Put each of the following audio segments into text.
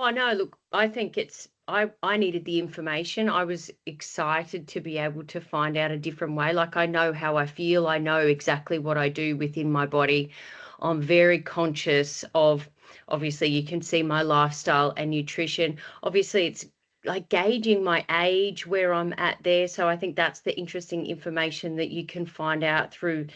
Oh, no, look, I think I needed the information. I was excited to be able to find out a different way. Like, I know how I feel. I know exactly what I do within my body. I'm very conscious of, obviously, you can see my lifestyle and nutrition. Obviously, it's like gauging my age, where I'm at there. So I think that's the interesting information that you can find out through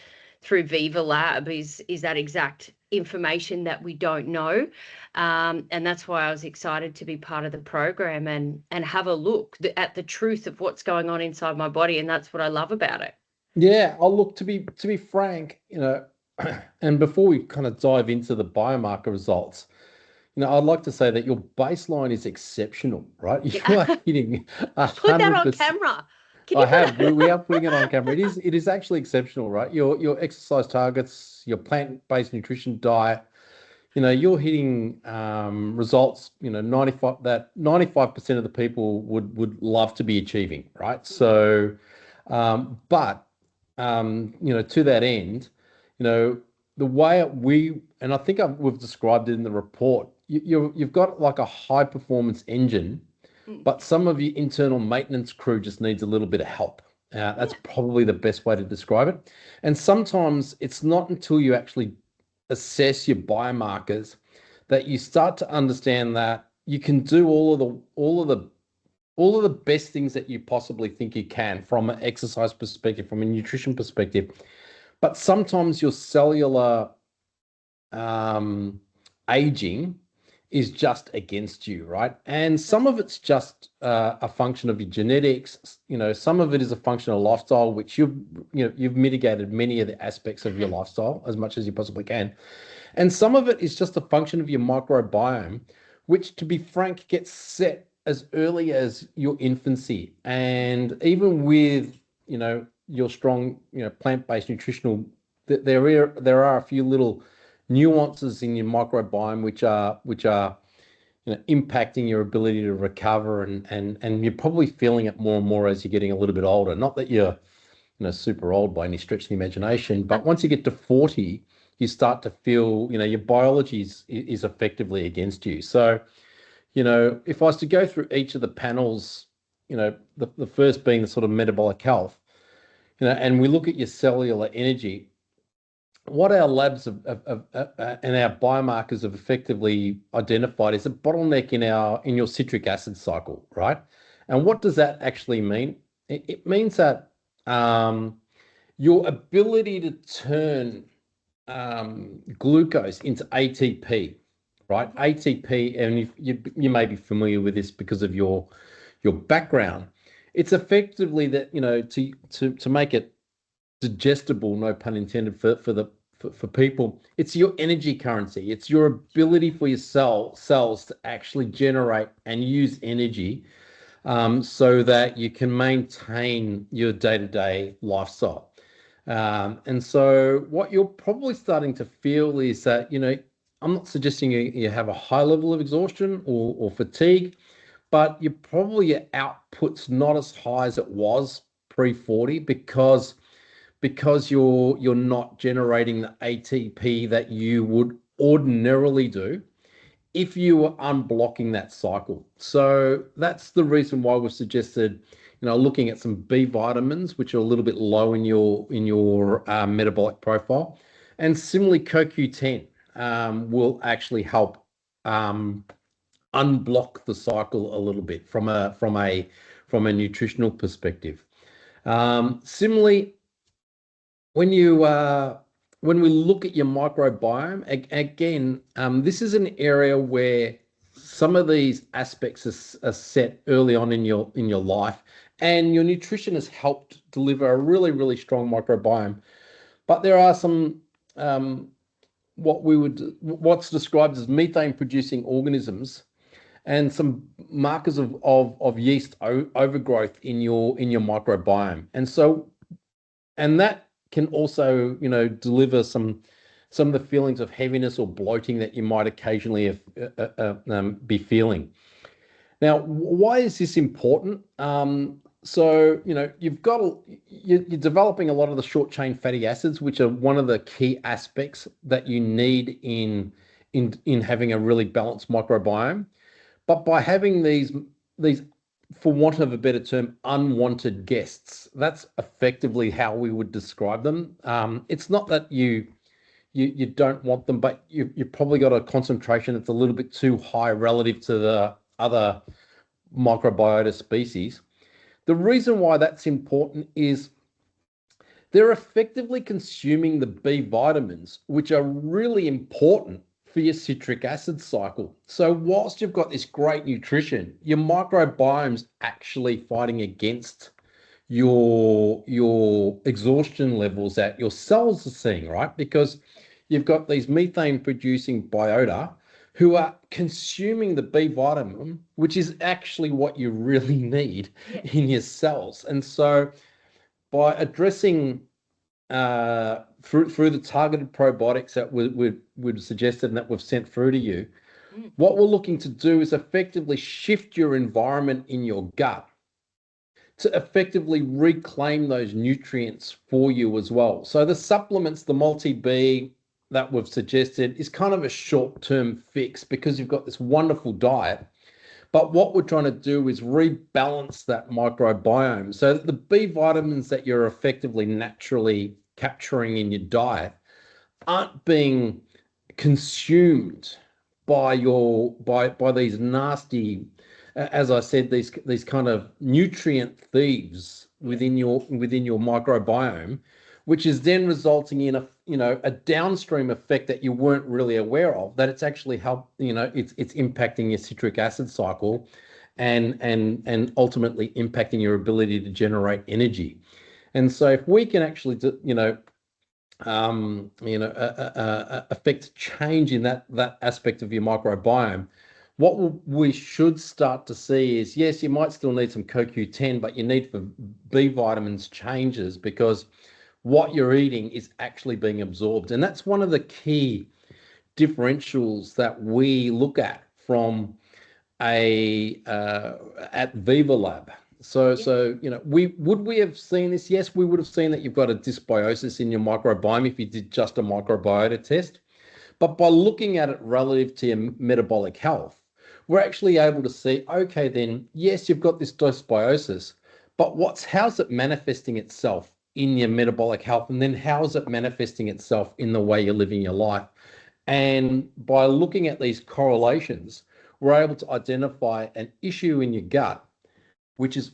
vivaLAB is that exact information that we don't know. And that's why I was excited to be part of the program and have a look at the truth of what's going on inside my body. And that's what I love about it. Yeah, I'll look, to be frank, and before we kind of dive into the biomarker results, I'd like to say that your baseline is exceptional, right? You are hitting Put that on 100%. camera. Can I you put have. it? We are putting it on camera. It is actually exceptional, right? Your exercise targets, your plant-based nutrition diet, you're hitting results, 95% of the people would love to be achieving, right? So, but to that end, the way and I think we've described it in the report, you've got like a high performance engine, but some of your internal maintenance crew just needs a little bit of help. That's probably the best way to describe it. And sometimes it's not until you actually assess your biomarkers that you start to understand that you can do all of the best things that you possibly think you can from an exercise perspective, from a nutrition perspective. But sometimes your cellular aging is just against you, right? And some of it's just a function of your genetics. Some of it is a function of lifestyle, which you've mitigated many of the aspects of your lifestyle as much as you possibly can. And some of it is just a function of your microbiome, which, to be frank, gets set as early as your infancy. And even with, your strong, plant-based nutritional, there are a few little nuances in your microbiome which are impacting your ability to recover, and you're probably feeling it more and more as you're getting a little bit older. Not that you're super old by any stretch of the imagination, but once you get to 40, you start to feel your biology is effectively against you. So if I was to go through each of the panels, the first being the sort of metabolic health, and we look at your cellular energy, what our labs and our biomarkers have effectively identified is a bottleneck in your citric acid cycle, right? And what does that actually mean? It means that your ability to turn glucose into ATP, right? ATP, and you may be familiar with this because of your background. It's effectively that to make it digestible, no pun intended, for people. It's your energy currency. It's your ability for your cells to actually generate and use energy, so that you can maintain your day-to-day lifestyle. And so what you're probably starting to feel is that, I'm not suggesting you have a high level of exhaustion or fatigue, but your output's not as high as it was pre-40 because you're not generating the ATP that you would ordinarily do if you were unblocking that cycle. So that's the reason why we've suggested, looking at some B vitamins, which are a little bit low in your metabolic profile, and similarly CoQ10 will actually help unblock the cycle a little bit from a nutritional perspective. Similarly, when we look at your microbiome, again, this is an area where some of these aspects are set early on in your life, and your nutrition has helped deliver a really, really strong microbiome. But there are some what's described as methane-producing organisms, and some markers of yeast overgrowth in your microbiome, and that can also deliver some of the feelings of heaviness or bloating that you might occasionally be feeling. Now, why is this important? So you're developing a lot of the short chain fatty acids, which are one of the key aspects that you need in having a really balanced microbiome. But by having these, for want of a better term, unwanted guests, that's effectively how we would describe them. It's not that you don't want them, but you've probably got a concentration that's a little bit too high relative to the other microbiota species. The reason why that's important is they're effectively consuming the B vitamins, which are really important for your citric acid cycle. So whilst you've got this great nutrition, your microbiome's actually fighting against your exhaustion levels that your cells are seeing, right? Because you've got these methane producing biota who are consuming the B vitamin, which is actually what you really need in your cells. And so by addressing through the targeted probiotics that we've suggested and that we've sent through to you, what we're looking to do is effectively shift your environment in your gut to effectively reclaim those nutrients for you as well. So the supplements, the multi-B that we've suggested, is kind of a short-term fix because you've got this wonderful diet. But what we're trying to do is rebalance that microbiome so that the B vitamins that you're effectively naturally capturing in your diet aren't being consumed by these nasty, as I said, these kind of nutrient thieves within your microbiome, which is then resulting in a downstream effect that you weren't really aware of, that it's actually it's impacting your citric acid cycle and ultimately impacting your ability to generate energy. And so if we can actually affect change in that aspect of your microbiome, what we should start to see is, yes, you might still need some CoQ10, but your need for B vitamins changes because what you're eating is actually being absorbed. And that's one of the key differentials that we look at from at vivaLAB. So we have seen this? Yes, we would have seen that you've got a dysbiosis in your microbiome if you did just a microbiota test. But by looking at it relative to your metabolic health, we're actually able to see, okay, then, yes, you've got this dysbiosis, but how's it manifesting itself in your metabolic health? And then how is it manifesting itself in the way you're living your life? And by looking at these correlations, we're able to identify an issue in your gut, which is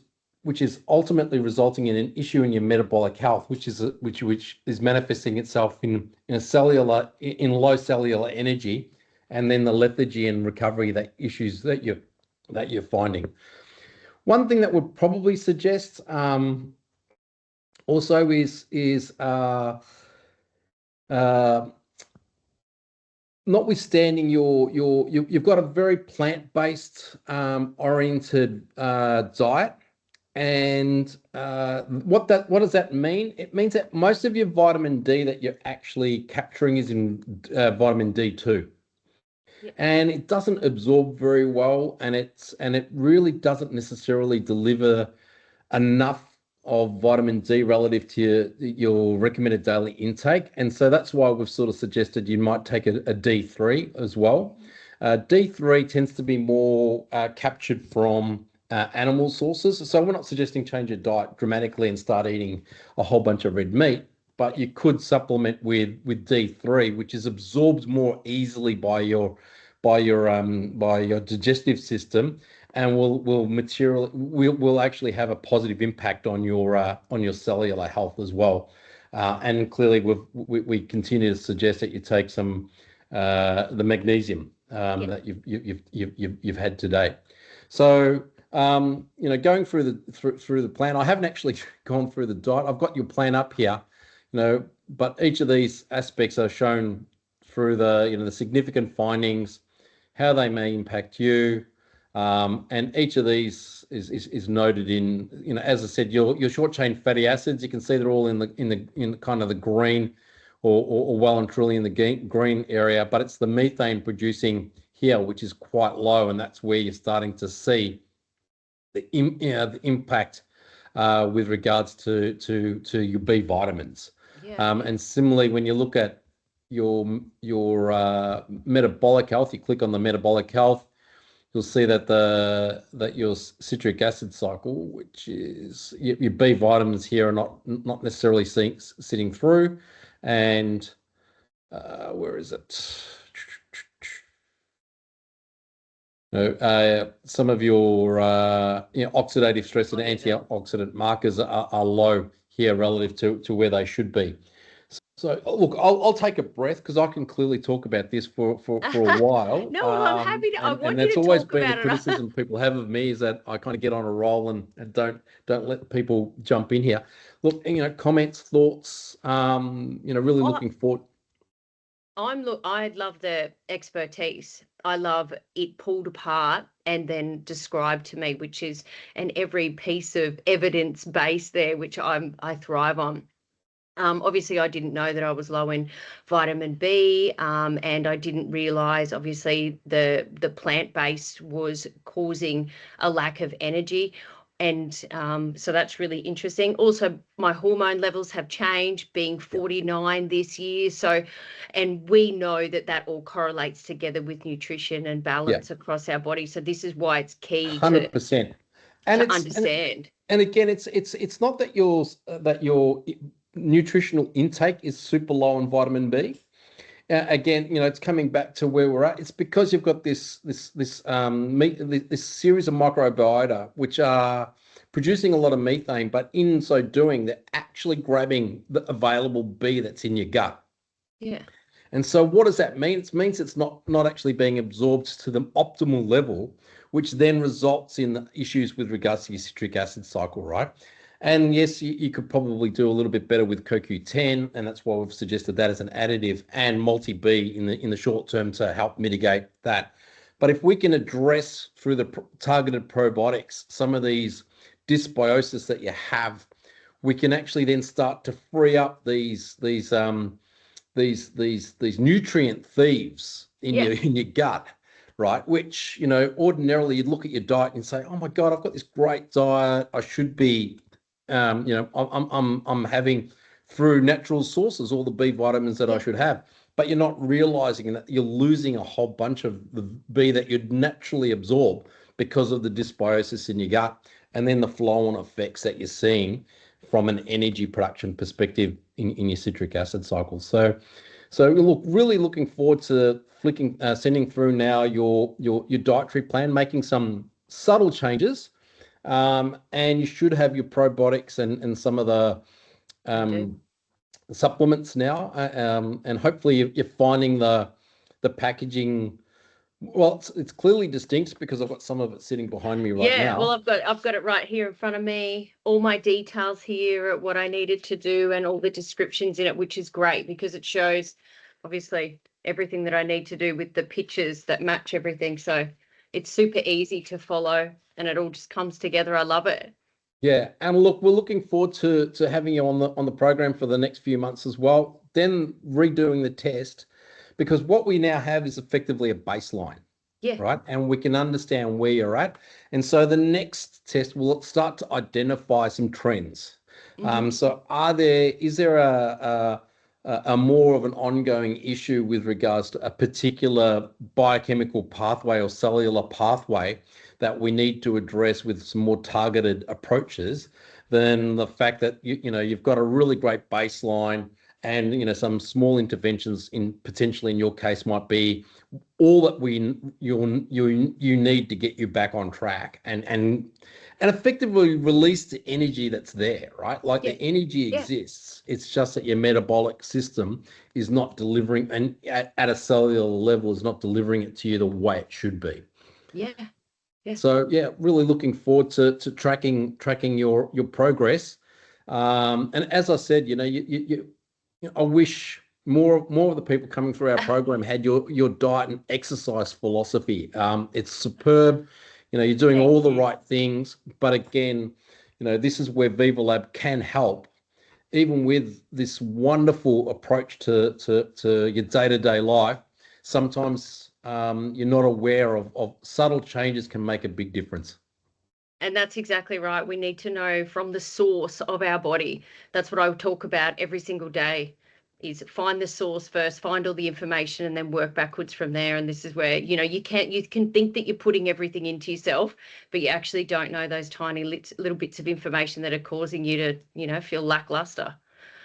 ultimately resulting in an issue in your metabolic health, which is manifesting itself in low cellular energy, and then the lethargy and recovery issues that you're finding. One thing that would probably suggest also is notwithstanding you've got a very plant-based oriented diet, and what does that mean? It means that most of your vitamin D that you're actually capturing is in vitamin D2. And it doesn't absorb very well, and it really doesn't necessarily deliver enough of vitamin D relative to your recommended daily intake. And so that's why we've sort of suggested you might take a D3 as well. D3 tends to be more captured from animal sources. So we're not suggesting change your diet dramatically and start eating a whole bunch of red meat, but you could supplement with D3, which is absorbed more easily by your digestive system, and will actually have a positive impact on your cellular health as well. And clearly, we continue to suggest that you take some the magnesium that you've had today. So going through the plan, I haven't actually gone through the diet. I've got your plan up here, but each of these aspects are shown through the significant findings, how they may impact you, and each of these is noted in, as I said, your short chain fatty acids. You can see they're all in kind of the green, or well and truly in the green area, but it's the methane producing here which is quite low, and that's where you're starting to see the impact with regards to your B vitamins. And similarly, when you look at your metabolic health, you click on the metabolic health, you'll see that your citric acid cycle, which is your B vitamins here, are not necessarily sitting through, and where is it? Some of your oxidative stress and antioxidant markers are low here relative to where they should be. So look, I'll take a breath because I can clearly talk about this for a while. No, well, I'm happy to. I want you that's to always talk been a about it. criticism people have of me, is that I kind of get on a roll and don't let people jump in here. Look, comments, thoughts. Really looking forward. I love the expertise. I love it pulled apart and then described to me, which is, and every piece of evidence base there, which I thrive on. Obviously, I didn't know that I was low in vitamin B, and I didn't realise, obviously, the plant-based was causing a lack of energy. And so that's really interesting. Also, my hormone levels have changed, being 49 this year. So, and we know that all correlates together with nutrition and balance across our body. So this is why it's key 100%. to understand. And again, it's not that your nutritional intake is super low in vitamin B. Again, it's coming back to where we're at. It's because you've got this series of microbiota which are producing a lot of methane, but in so doing, they're actually grabbing the available B that's in your gut. Yeah. And so what does that mean? It means it's not actually being absorbed to the optimal level, which then results in the issues with regards to your citric acid cycle, right? And yes, you could probably do a little bit better with CoQ10, and that's why we've suggested that as an additive, and multi-B in the short term to help mitigate that. But if we can address through the targeted probiotics some of these dysbiosis that you have, we can actually then start to free up these nutrient thieves in your gut, right? Which, ordinarily you'd look at your diet and say, oh my God, I've got this great diet. I should be, I'm having through natural sources all the B vitamins that I should have. But you're not realizing that you're losing a whole bunch of the B that you'd naturally absorb because of the dysbiosis in your gut, and then the flow-on effects that you're seeing from an energy production perspective in your citric acid cycle. So look, really looking forward to sending through now your dietary plan, making some subtle changes, and you should have your probiotics and some of the supplements now, and hopefully you're finding the packaging. Well, it's clearly distinct because I've got some of it sitting behind me right now. Yeah, well, I've got it right here in front of me. All my details here, what I needed to do, and all the descriptions in it, which is great because it shows, obviously, everything that I need to do with the pictures that match everything. So it's super easy to follow, and it all just comes together. I love it. Yeah, and look, we're looking forward to having you on the program for the next few months as well. Then redoing the test, because what we now have is effectively a baseline, right? And we can understand where you're at. And so the next test will start to identify some trends. So is there a more of an ongoing issue with regards to a particular biochemical pathway or cellular pathway that we need to address with some more targeted approaches than the fact that you've got a really great baseline, and some small interventions potentially in your case might be all that you need to get you back on track and effectively release the energy that's there, right? Like the energy exists. It's just that your metabolic system is not delivering, and at a cellular level is not delivering it to you the way it should be. Yeah. So really looking forward to tracking your progress. And as I said, I wish more of the people coming through our program had your diet and exercise philosophy. It's superb. You're doing all the right things, but again, this is where vivaLAB can help, even with this wonderful approach to your day-to-day life. Sometimes you're not aware of subtle changes can make a big difference. And that's exactly right. We need to know from the source of our body. That's what I would talk about every single day. is find the source first, find all the information, and then work backwards from there. And this is where, you know, you can think that you're putting everything into yourself, but you actually don't know those tiny little bits of information that are causing you to, you know, feel lackluster.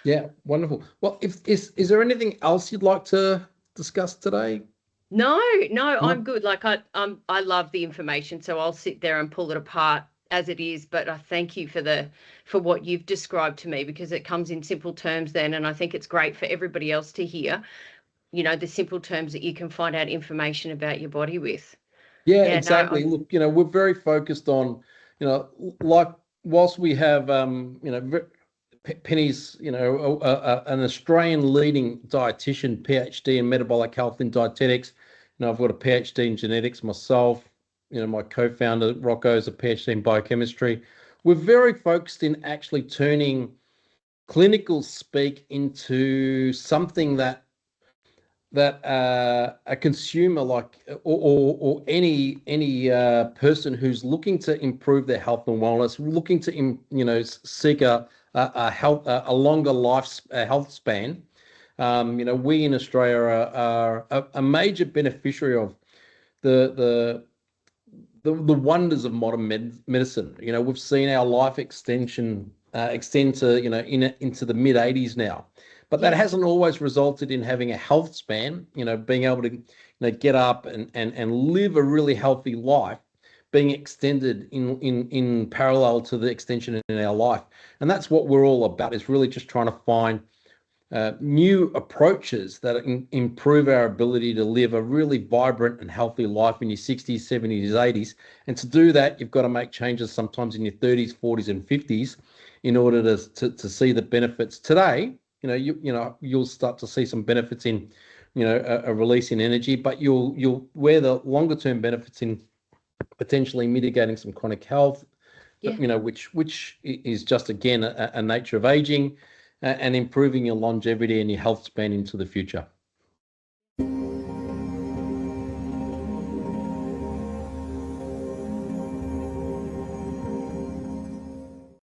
Yeah, wonderful. Well, is there anything else you'd like to discuss today? No, No? I'm good. Like I love the information, so I'll sit there and pull it apart as it is. But I thank you for what you've described to me, because it comes in simple terms then, and I think it's great for everybody else to hear, you know, the simple terms that you can find out information about your body with. Yeah, Yeah, no, exactly. Look, you know, we're very focused on, you know, like whilst we have, you know, Penny's, you know, an Australian leading dietitian, PhD in metabolic health and dietetics. You know, I've got a PhD in genetics myself. You know, my co-founder Rocco's a PhD in biochemistry. We're very focused in actually turning clinical speak into something that a consumer like or any person who's looking to improve their health and wellness, looking to you know, seek a health a longer life health span. You know, we in Australia are a major beneficiary of the the wonders of modern medicine. You know, we've seen our life extension extend to, you know, into the mid 80s now, but that yes, hasn't always resulted in having a health span. You know, being able to, you know, get up and live a really healthy life, being extended in parallel to the extension in our life, and that's what we're all about. Is really just trying to find new approaches that improve our ability to live a really vibrant and healthy life in your 60s, 70s, 80s. And to do that, you've got to make changes sometimes in your 30s, 40s, and 50s in order to see the benefits today. You know, you'll start to see some benefits in, you know, a release in energy, but you'll where the longer term benefits in potentially mitigating some chronic health, yeah. you know, which is just again a nature of aging, and improving your longevity and your health span into the future.